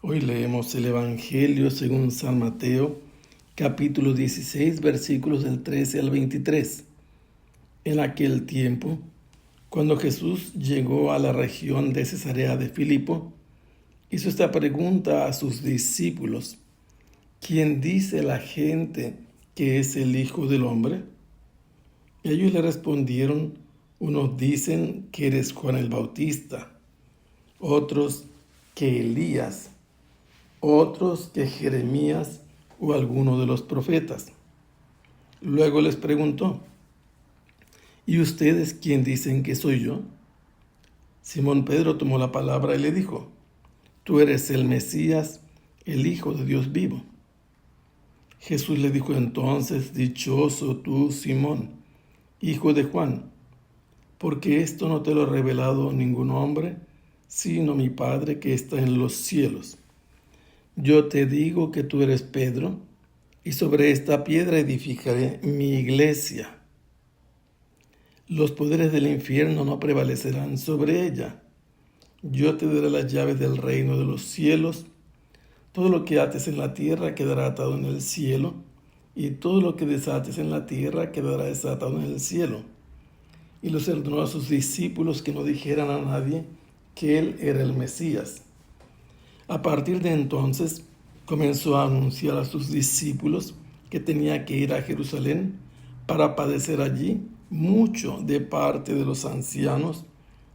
Hoy leemos el Evangelio según San Mateo, capítulo 16, versículos del 13 al 23. En aquel tiempo, cuando Jesús llegó a la región de Cesarea de Filipo, hizo esta pregunta a sus discípulos: ¿Quién dice la gente que es el Hijo del Hombre? Ellos le respondieron: unos dicen que eres Juan el Bautista, otros que Elías, otros que Jeremías o alguno de los profetas. Luego les preguntó: ¿y ustedes quién dicen que soy yo? Simón Pedro tomó la palabra y le dijo: tú eres el Mesías, el Hijo de Dios vivo. Jesús le dijo entonces: dichoso tú, Simón, hijo de Juan, porque esto no te lo ha revelado ningún hombre, sino mi Padre que está en los cielos. Yo te digo que tú eres Pedro, y sobre esta piedra edificaré mi iglesia. Los poderes del infierno no prevalecerán sobre ella. Yo te daré las llaves del reino de los cielos. Todo lo que ates en la tierra quedará atado en el cielo, y todo lo que desates en la tierra quedará desatado en el cielo. Y los ordenó a sus discípulos que no dijeran a nadie que él era el Mesías. A partir de entonces, comenzó a anunciar a sus discípulos que tenía que ir a Jerusalén para padecer allí mucho de parte de los ancianos,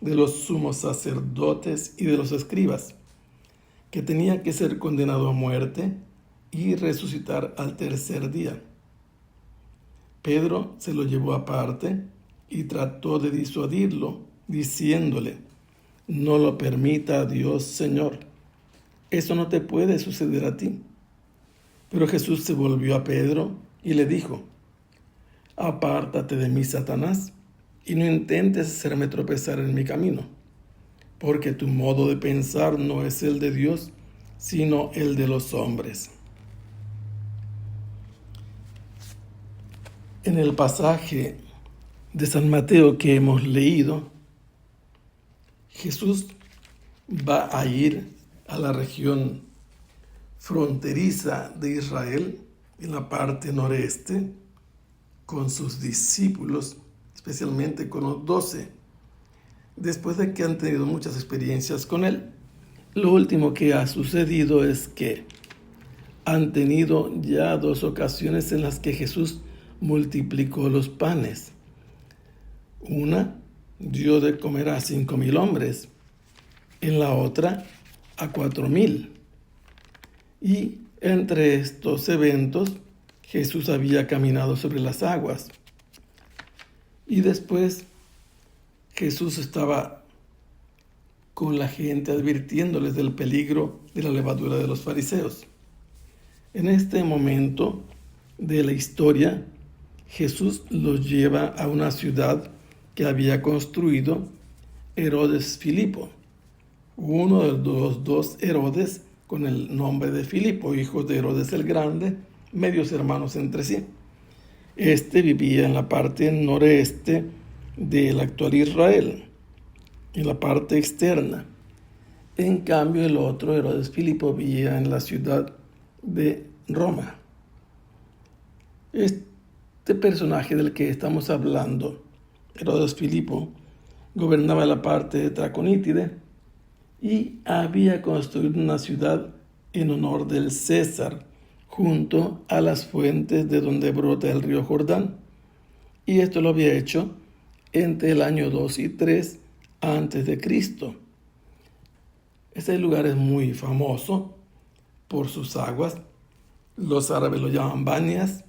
de los sumos sacerdotes y de los escribas, que tenía que ser condenado a muerte y resucitar al tercer día. Pedro se lo llevó aparte y trató de disuadirlo, diciéndole: no lo permita Dios, Señor. Eso no te puede suceder a ti. Pero Jesús se volvió a Pedro y le dijo: apártate de mí, Satanás, y no intentes hacerme tropezar en mi camino, porque tu modo de pensar no es el de Dios, sino el de los hombres. En el pasaje de San Mateo que hemos leído, Jesús va a ir a la región fronteriza de Israel, en la parte noreste, con sus discípulos, especialmente con los 12, después de que han tenido muchas experiencias con él. Lo último que ha sucedido es que han tenido ya 2 ocasiones en las que Jesús multiplicó los panes. Una dio de comer a 5,000 hombres, en la otra a 4,000. Y entre estos eventos, Jesús había caminado sobre las aguas. Y después Jesús estaba con la gente advirtiéndoles del peligro de la levadura de los fariseos. En este momento de la historia, Jesús los lleva a una ciudad que había construido Herodes Filipo, uno de los 2 Herodes con el nombre de Filipo, hijos de Herodes el Grande, medios hermanos entre sí. Este vivía en la parte noreste del actual Israel, en la parte externa. En cambio, el otro Herodes Filipo vivía en la ciudad de Roma. Este personaje del que estamos hablando, Herodes Filipo, gobernaba la parte de Traconítide y había construido una ciudad en honor del César, junto a las fuentes de donde brota el río Jordán. Y esto lo había hecho entre el año 2 y 3 antes de Cristo. Este lugar es muy famoso por sus aguas. Los árabes lo llaman Banias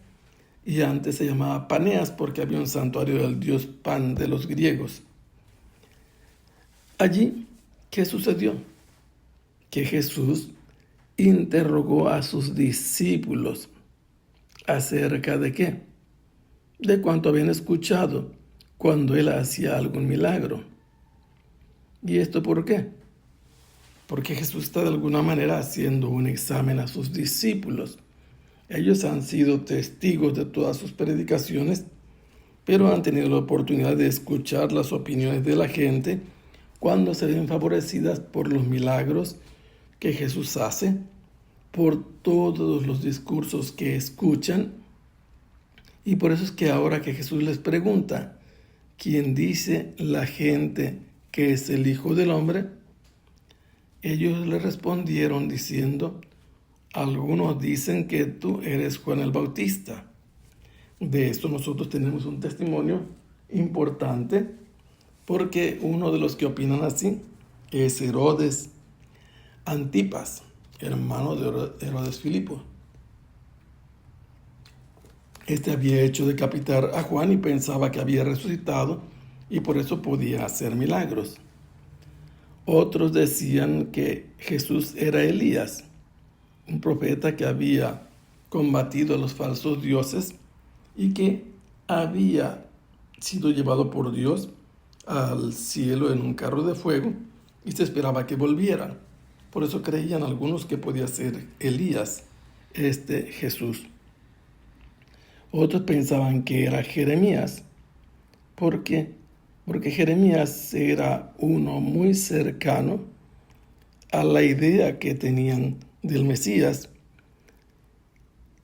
y antes se llamaba Paneas porque había un santuario del dios Pan de los griegos. Allí, ¿qué sucedió? Que Jesús interrogó a sus discípulos acerca de qué, de cuánto habían escuchado cuando él hacía algún milagro. ¿Y esto por qué? Porque Jesús está de alguna manera haciendo un examen a sus discípulos. Ellos han sido testigos de todas sus predicaciones, pero han tenido la oportunidad de escuchar las opiniones de la gente cuando se ven favorecidas por los milagros que Jesús hace, por todos los discursos que escuchan, y por eso es que ahora que Jesús les pregunta, ¿quién dice la gente que es el Hijo del Hombre? Ellos le respondieron diciendo, algunos dicen que tú eres Juan el Bautista. De esto nosotros tenemos un testimonio importante, porque uno de los que opinan así es Herodes Antipas, hermano de Herodes Filipo. Este había hecho decapitar a Juan y pensaba que había resucitado y por eso podía hacer milagros. Otros decían que Jesús era Elías, un profeta que había combatido a los falsos dioses y que había sido llevado por Dios al cielo en un carro de fuego y se esperaba que volviera. Por eso creían algunos que podía ser Elías, este Jesús. Otros pensaban que era Jeremías. ¿Por qué? Porque Jeremías era uno muy cercano a la idea que tenían del Mesías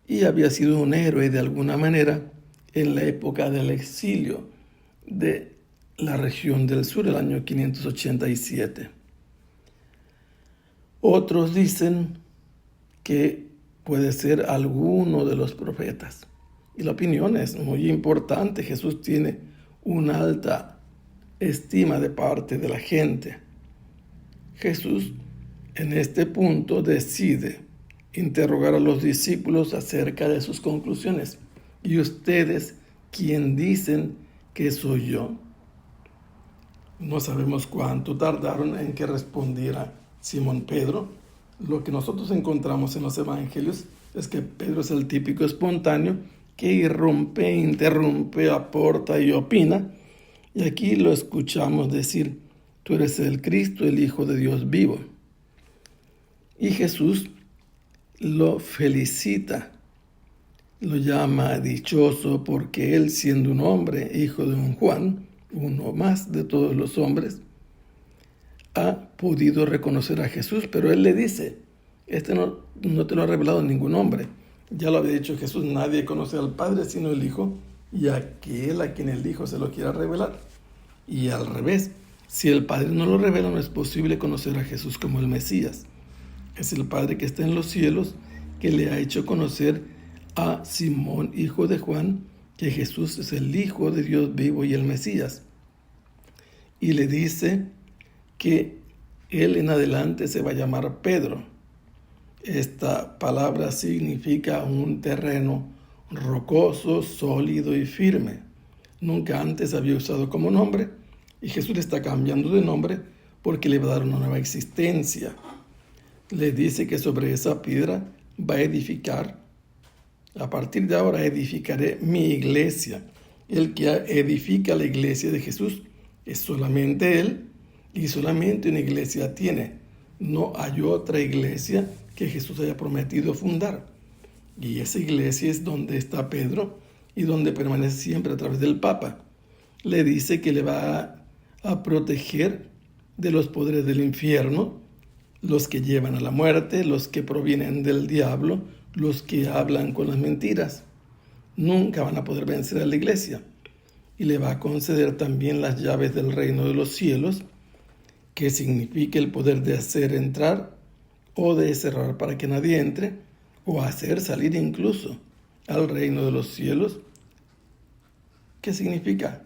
y había sido un héroe de alguna manera en la época del exilio de la región del sur, el año 587. Otros dicen que puede ser alguno de los profetas. Y la opinión es muy importante. Jesús tiene una alta estima de parte de la gente. Jesús en este punto decide interrogar a los discípulos acerca de sus conclusiones. ¿Y ustedes quién dicen que soy yo? No sabemos cuánto tardaron en que respondiera Simón Pedro. Lo que nosotros encontramos en los evangelios es que Pedro es el típico espontáneo que irrumpe, interrumpe, aporta y opina. Y aquí lo escuchamos decir, tú eres el Cristo, el Hijo de Dios vivo. Y Jesús lo felicita, lo llama dichoso porque él, siendo un hombre, hijo de un Juan, uno más de todos los hombres, ha podido reconocer a Jesús, pero él le dice, no te lo ha revelado ningún hombre. Ya lo había dicho Jesús, nadie conoce al Padre sino el Hijo, y aquel a quien el Hijo se lo quiera revelar. Y al revés, si el Padre no lo revela, no es posible conocer a Jesús como el Mesías. Es el Padre que está en los cielos que le ha hecho conocer a Simón, hijo de Juan, que Jesús es el Hijo de Dios vivo y el Mesías. Y le dice que él en adelante se va a llamar Pedro. Esta palabra significa un terreno rocoso, sólido y firme. Nunca antes había usado como nombre y Jesús está cambiando de nombre porque le va a dar una nueva existencia. Le dice que sobre esa piedra va a edificar. A partir de ahora edificaré mi iglesia. El que edifica la iglesia de Jesús es solamente Él y solamente una iglesia tiene. No hay otra iglesia que Jesús haya prometido fundar. Y esa iglesia es donde está Pedro y donde permanece siempre a través del Papa. Le dice que le va a proteger de los poderes del infierno, los que llevan a la muerte, los que provienen del diablo, los que hablan con las mentiras. Nunca van a poder vencer a la iglesia. Y le va a conceder también las llaves del reino de los cielos, que significa el poder de hacer entrar o de cerrar para que nadie entre, o hacer salir incluso al reino de los cielos. ¿Qué significa?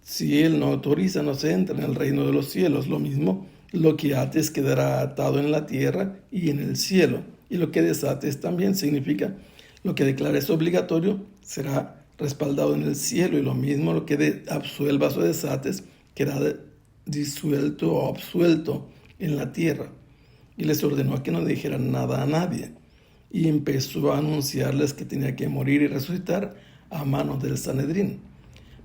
Si Él no autoriza, no se entra en el reino de los cielos. Lo mismo, lo que ates quedará atado en la tierra y en el cielo. Y lo que desates también significa, lo que declares obligatorio será respaldado en el cielo. Y lo mismo, lo que absuelvas o desates quedará disuelto o absuelto en la tierra. Y les ordenó que no dijeran nada a nadie. Y empezó a anunciarles que tenía que morir y resucitar a manos del Sanedrín.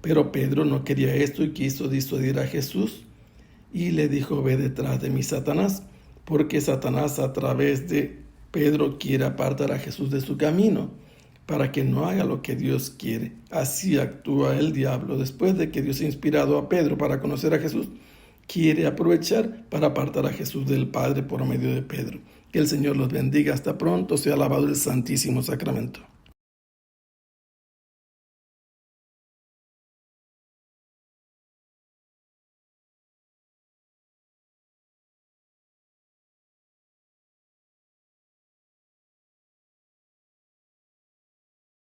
Pero Pedro no quería esto y quiso disuadir a Jesús. Y le dijo, ve detrás de mí, Satanás, porque Satanás a través de Pedro quiere apartar a Jesús de su camino, para que no haga lo que Dios quiere. Así actúa el diablo. Después de que Dios ha inspirado a Pedro para conocer a Jesús, quiere aprovechar para apartar a Jesús del Padre por medio de Pedro. Que el Señor los bendiga. Hasta pronto. Sea alabado el Santísimo Sacramento.